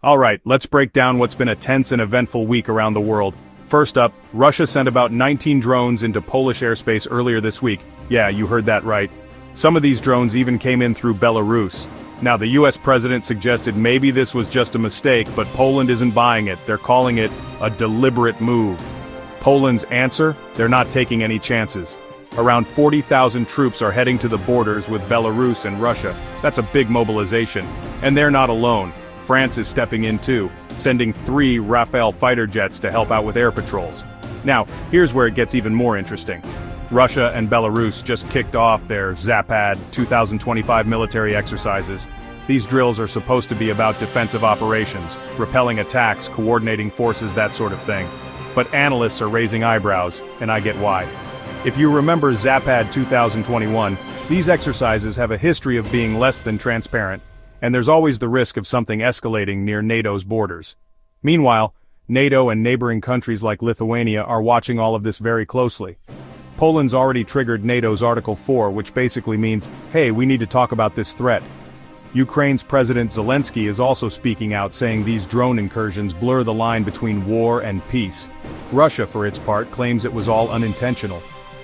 Alright, let's break down what's been a tense and eventful week around the world. First up, Russia sent about 19 drones into Polish airspace earlier this week. Yeah, you heard that right. Some of these drones even came in through Belarus. Now the US president suggested maybe this was just a mistake, but Poland isn't buying it. They're calling it a deliberate move. Poland's answer? They're not taking any chances. Around 40,000 troops are heading to the borders with Belarus and Russia. That's a big mobilization. And they're not alone. France is stepping in too, sending 3 Rafale fighter jets to help out with air patrols. Now, here's where it gets even more interesting. Russia and Belarus just kicked off their Zapad 2025 military exercises. These drills are supposed to be about defensive operations, repelling attacks, coordinating forces, that sort of thing. But analysts are raising eyebrows, and I get why. If you remember Zapad 2021, these exercises have a history of being less than transparent, and there's always the risk of something escalating near NATO's borders. Meanwhile, NATO and neighboring countries like Lithuania are watching all of this very closely. Poland's already triggered NATO's Article 4, which basically means, hey, we need to talk about this threat. Ukraine's President Zelensky is also speaking out, saying these drone incursions blur the line between war and peace. Russia, for its part, claims it was all unintentional.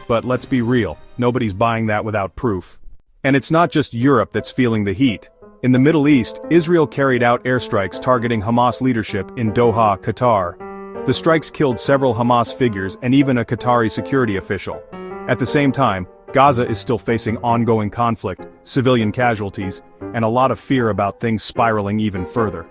But let's be real, nobody's buying that without proof. And it's not just Europe that's feeling the heat. In the Middle East, Israel carried out airstrikes targeting Hamas leadership in Doha, Qatar. The strikes killed several Hamas figures and even a Qatari security official. At the same time, Gaza is still facing ongoing conflict, civilian casualties, and a lot of fear about things spiraling even further.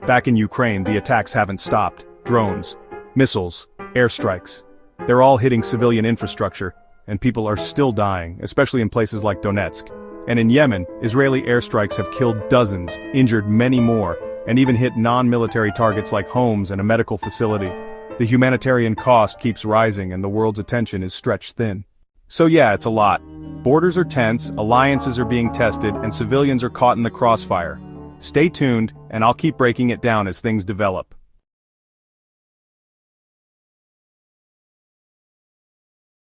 Back in Ukraine, the attacks haven't stopped. Drones, missiles, airstrikes. They're all hitting civilian infrastructure, and people are still dying, especially in places like Donetsk. And in Yemen, Israeli airstrikes have killed dozens, injured many more, and even hit non-military targets like homes and a medical facility. The humanitarian cost keeps rising and the world's attention is stretched thin. So yeah, it's a lot. Borders are tense, alliances are being tested, and civilians are caught in the crossfire. Stay tuned, and I'll keep breaking it down as things develop.